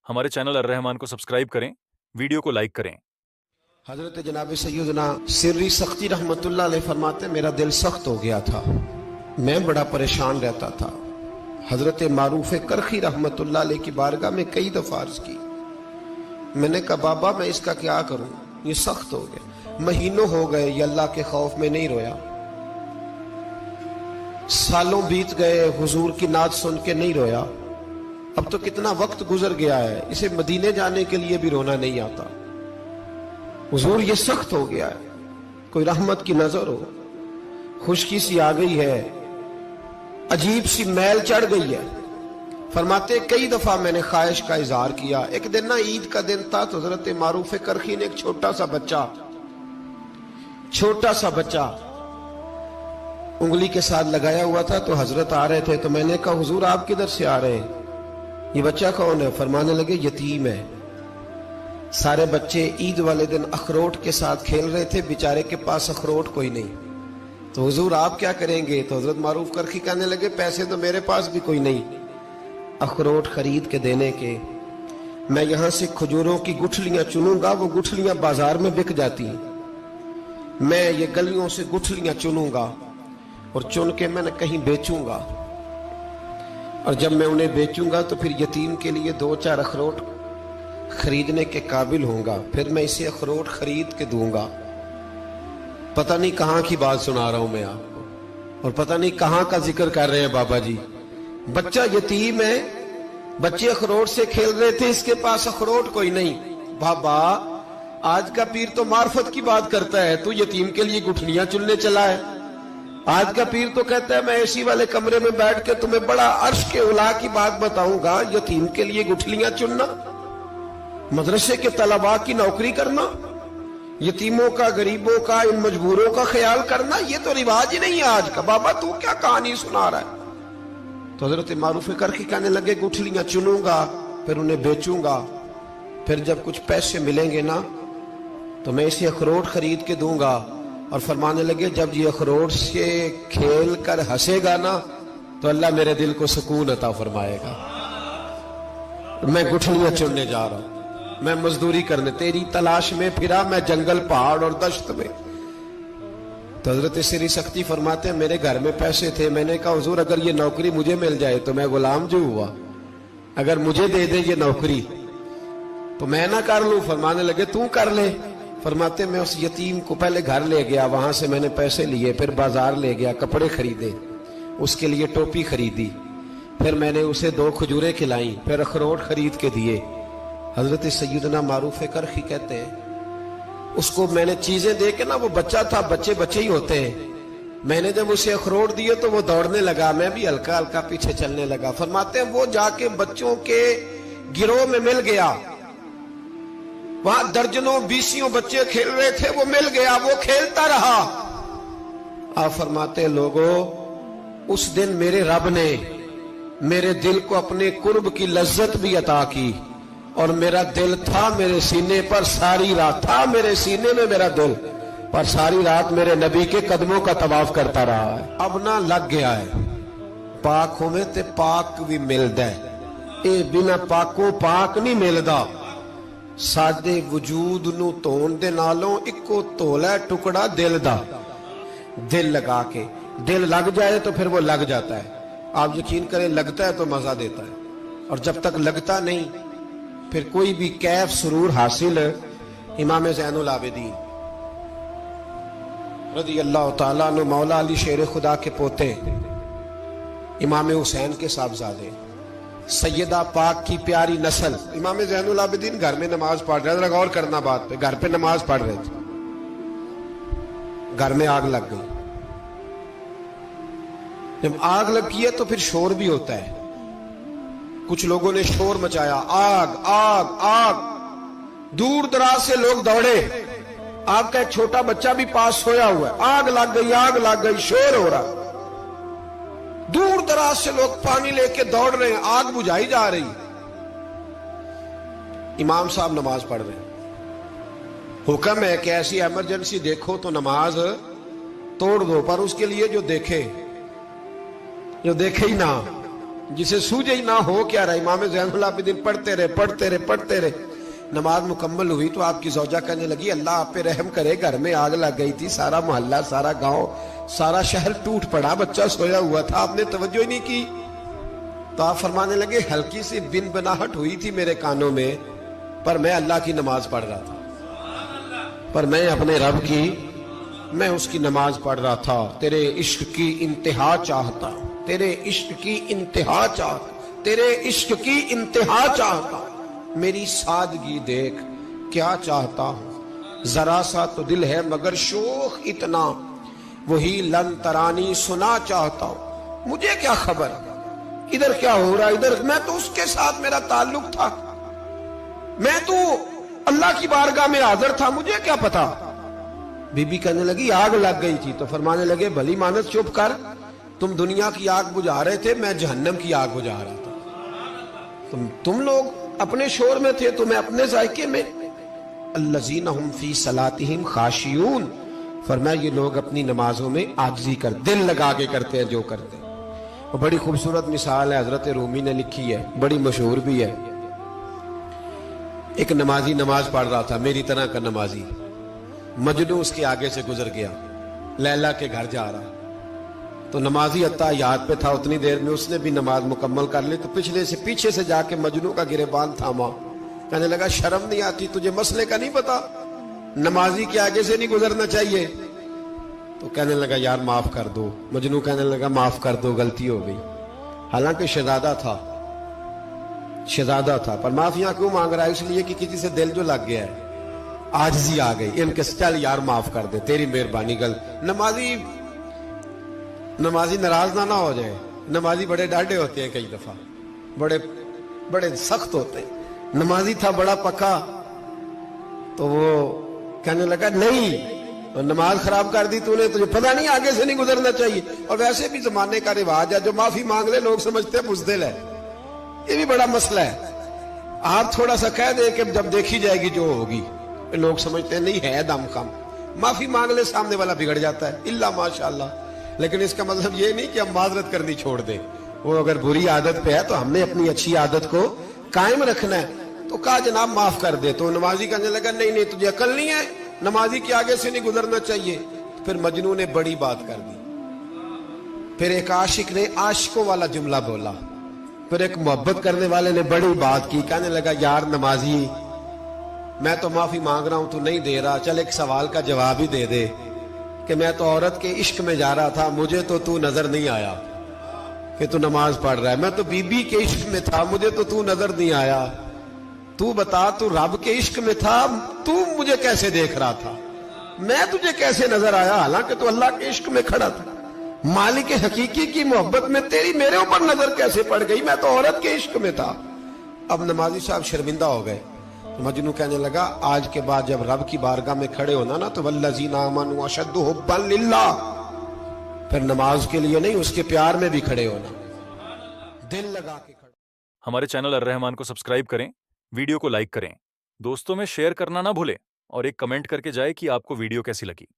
हमारे चैनल अर्रहमान को सब्सक्राइब करें, वीडियो को लाइक करें। हजरत जनाब सैयदना सिर्री सख्ती रहमतुल्लाह अलैह फरमाते मेरा दिल सख्त हो गया था, मैं बड़ा परेशान रहता था। हजरत मारूफ करखी रहमतुल्लाह अलैह की बारगाह में कई दफा अर्ज की। मैंने कहा बाबा मैं इसका क्या करूं, ये सख्त हो गया। महीनों हो गए ये अल्लाह के खौफ में नहीं रोया, सालों बीत गए हुजूर की नात सुन के नहीं रोया। अब तो कितना वक्त गुजर गया है, इसे मदीने जाने के लिए भी रोना नहीं आता। हुजूर ये सख्त हो गया है, कोई रहमत की नजर हो, खुशकी सी आ गई है, अजीब सी मैल चढ़ गई है। फरमाते कई दफा मैंने ख्वाहिश का इजहार किया। एक दिन ना ईद का दिन था तो हजरत मारूफ करखी ने एक छोटा सा बच्चा उंगली के साथ लगाया हुआ था, तो हजरत आ रहे थे। तो मैंने कहा हुजूर आप किधर से आ रहे हैं, ये बच्चा कौन है? फरमाने लगे यतीम है। सारे बच्चे ईद वाले दिन अखरोट के साथ खेल रहे थे, बेचारे के पास अखरोट कोई नहीं। तो हुजूर आप क्या करेंगे? तो हजरत मारूफ करखी कहने लगे पैसे तो मेरे पास भी कोई नहीं अखरोट खरीद के देने के। मैं यहां से खजूरों की गुठलियां चुनूंगा, वो गुठलियां बाजार में बिक जाती हैं। मैं ये गलियों से गुठलियां चुनूंगा और चुन के मैं कहीं बेचूंगा, और जब मैं उन्हें बेचूंगा तो फिर यतीम के लिए 2-4 अखरोट खरीदने के काबिल होऊंगा, फिर मैं इसे अखरोट खरीद के दूंगा। पता नहीं कहां की बात सुना रहा हूं मैं आपको, और पता नहीं कहां का जिक्र कर रहे हैं बाबा जी। बच्चा यतीम है, बच्चे अखरोट से खेल रहे थे, इसके पास अखरोट कोई नहीं। बाबा आज का पीर तो मार्फत की बात करता है, तू यतीम के लिए गुठलियां चुनने चला है। आज का पीर तो कहता है मैं एसी वाले कमरे में बैठ के तुम्हें बड़ा अर्श के उला की बात बताऊंगा, यतीम के लिए गुठलियां चुनना, मदरसे के तलबा की नौकरी करना, यतीमों का, गरीबों का, इन मजबूरों का ख्याल करना, ये तो रिवाज ही नहीं है आज का। बाबा तू क्या कहानी सुना रहा है? तो हजरत मारूफ करके कहने लगे गुठलियां चुनूंगा, फिर उन्हें बेचूंगा, फिर जब कुछ पैसे मिलेंगे ना तो मैं इसे अखरोट खरीद के दूंगा। और फरमाने लगे जब ये अखरोट से खेल कर हंसेगा ना तो अल्लाह मेरे दिल को सुकून अता फरमाएगा। मैं गुठलियां चुनने जा रहा हूं, मैं मजदूरी करने तेरी तलाश में फिरा, मैं जंगल, पहाड़ और दश्त में। तो हजरत सिरी सख्ती फरमाते हैं मेरे घर में पैसे थे, मैंने कहा हुजूर अगर ये नौकरी मुझे मिल जाए तो मैं गुलाम जो हुआ, अगर मुझे दे दे ये नौकरी तो मैं ना कर लूं। फरमाने लगे तू कर ले। फरमाते मैं उस यतीम को पहले घर ले गया, वहां से मैंने पैसे लिए, फिर बाजार ले गया, कपड़े खरीदे, उसके लिए टोपी खरीदी, फिर मैंने उसे 2 खजूरें खिलाई, फिर अखरोट खरीद के दिए। हजरत सैयदना मारूफ करखी कहते हैं उसको मैंने चीजें दे के ना, वो बच्चा था, बच्चे ही होते हैं, मैंने जब उसे अखरोट दिए तो वो दौड़ने लगा, मैं भी हल्का हल्का पीछे चलने लगा। फरमाते हैं वो जाके बच्चों के गिरोह में मिल गया, वहां दर्जनों 20 बच्चे खेल रहे थे, वो मिल गया, वो खेलता रहा। आप फरमाते लोगों उस दिन मेरे रब ने मेरे दिल को अपने कुर्ब की लज्जत भी अता की, और मेरा दिल था मेरे सीने पर सारी रात, था मेरे सीने में मेरा दिल, पर सारी रात मेरे नबी के कदमों का तवाफ करता रहा है। अब ना लग गया है, पाक होवे ते पाक भी मिलदा है, ए बिना पाकों पाक नहीं मिलदा। साडे वजूद नू धोण दे नालों इक्को धोला टुकड़ा दिल दा, दिल लगा के, दिल लग जाए तो फिर वो लग जाता है। आप यकीन करें लगता है तो मजा देता है, और जब तक लगता नहीं फिर कोई भी कैफ सुरूर हासिल। इमाम ज़ैनुल आबिदीन रज़ी अल्लाह ताला अन्हु मौला अली शेर खुदा के पोते, इमाम हुसैन के साहबजादे, सैयदा पाक की प्यारी नस्ल। इमाम ज़ैनुल आबिदीन घर में नमाज पढ़ रहे थे, गौर करना बात पे, घर पे नमाज पढ़ रहे थे, घर में आग लग गई। जब आग लगी है तो फिर शोर भी होता है, कुछ लोगों ने शोर मचाया, आग आग आग, दूर दराज से लोग दौड़े, आपका एक छोटा बच्चा भी पास सोया हुआ है, आग लग गई, शोर हो रहा, दूर दराज से लोग पानी लेके दौड़ रहे हैं, आग बुझाई जा रही। इमाम साहब नमाज पढ़ रहे हैं, हुक्म है कि ऐसी इमरजेंसी देखो तो नमाज तोड़ दो, पर उसके लिए जो देखे ही ना, जिसे सूझे ही ना हो क्या रहा। इमाम ज़ैनुल आबिदीन पढ़ते रहे। नमाज मुकम्मल हुई तो आपकी ज़ौजा कहने लगी अल्लाह आप पे रहम करे, घर में आग लग गई थी, सारा मोहल्ला, सारा गांव, सारा शहर टूट पड़ा, बच्चा सोया हुआ था, आपने तवज्जो ही नहीं की। तो आप फरमाने लगे हल्की सी बिन बनाहट हुई थी मेरे कानों में, पर मैं अल्लाह की नमाज पढ़ रहा था, पर मैं अपने रब की, मैं उसकी नमाज पढ़ रहा था। तेरे इश्क की इंतहा चाहता, तेरे इश्क की इंतहा चाहता, तेरे इश्क की इंतहा चाहता, मेरी सादगी देख क्या चाहता हूं, जरा सा तो दिल है मगर शोख इतना, वही लन तरानी सुना चाहता हूं। मुझे क्या खबर इधर क्या हो रहा, इधर मैं तो उसके साथ मेरा ताल्लुक था, मैं तो अल्लाह की बारगाह में हाजिर था, मुझे क्या पता। बीबी कहने लगी आग लग गई थी। तो फरमाने लगे भली मानस चुप कर, तुम दुनिया की आग बुझा रहे थे, मैं जहन्नम की आग बुझा रहा था। तुम लोग अपने शोर में थे तो मैं अपने जायके में। अल्लज़ीना हुम फी सलातिहिम खाशियून, फरमाया ये लोग अपनी नमाजों में आजिज़ी कर, दिल लगा के करते हैं जो करते हैं। और बड़ी खूबसूरत मिसाल है, हजरत रूमी ने लिखी है, बड़ी मशहूर भी है। एक नमाजी नमाज पढ़ रहा था, मेरी तरह का नमाजी, मजनू उसके आगे से गुजर गया, लैला के घर जा रहा। तो नमाजी अत्ता याद पे था, उतनी देर में उसने भी नमाज मुकम्मल कर ली। तो पीछे से जाके मजनू का गिरेबान थामा, कहने लगा शर्म नहीं आती तुझे, मसले का नहीं पता, नमाजी के आगे से नहीं गुजरना चाहिए। तो कहने लगा यार माफ कर दो। मजनू कहने लगा माफ कर दो, गलती हो गई। हालांकि शहजादा था, पर माफिया क्यों मांग रहा है, इसलिए कि किसी से दिल जो लग गया है, आजिज़ी आ गई, इनके चल यार माफ कर दे, तेरी मेहरबानी। नमाजी नाराज ना हो जाए। नमाजी बड़े डाढ़े होते हैं, कई दफा बड़े सख्त होते हैं। नमाजी था बड़ा पक्का, तो वो कहने लगा नहीं, तो नमाज खराब कर दी तूने, तुझे पता नहीं आगे से नहीं गुजरना चाहिए। और वैसे भी जमाने का रिवाज है, जो माफी मांग ले लोग समझते हैं बुज़दिल है, ये भी बड़ा मसला है। आप थोड़ा सा कह दे कि जब देखी जाएगी जो होगी, लोग समझते हैं नहीं है दम कम, माफी मांग ले, सामने वाला बिगड़ जाता है, इल्ला माशाअल्लाह। लेकिन इसका मतलब ये नहीं कि हम माजरत करनी छोड़ दें। वो अगर बुरी आदत पे है तो हमने अपनी अच्छी आदत को कायम रखना है। तो कहा जनाब माफ कर दे। तो नमाजी कहने लगा नहीं तुझे अकल नहीं है, नमाजी के आगे से नहीं गुजरना चाहिए। फिर मजनू ने बड़ी बात कर दी। फिर एक आशिक ने आशिकों वाला जुमला बोला। फिर एक मोहब्बत करने वाले ने बड़ी बात की, कहने लगा यार नमाजी मैं तो माफी मांग रहा हूं, तू नहीं दे रहा, चल एक सवाल का जवाब ही दे दे कि मैं तो औरत के इश्क में जा रहा था, मुझे तो तू नजर नहीं आया कि तू नमाज पढ़ रहा है। मैं तो बीबी के इश्क में था, मुझे तो तू नजर नहीं आया। तू बता, तू रब के इश्क में था, तू मुझे कैसे देख रहा था, मैं तुझे कैसे नजर आया, हालांकि तू अल्लाह के इश्क में खड़ा था। मालिक हकीकी की मोहब्बत में तेरी मेरे ऊपर नजर कैसे पड़ गई, मैं तो औरत के इश्क में था। अब नमाजी साहब शर्मिंदा हो गए। मजनू कहने लगा आज के बाद जब रब की बारगाह में खड़े होना ना, तो वल्लज़ीना आमनू अशद्दु हुब्बन लिल्लाह, फिर नमाज के लिए नहीं उसके प्यार में भी खड़े होना, दिल लगा के खड़े। हमारे चैनल अर्रहमान को सब्सक्राइब करें, वीडियो को लाइक करें, दोस्तों में शेयर करना ना भूलें और एक कमेंट करके जाए कि आपको वीडियो कैसी लगी।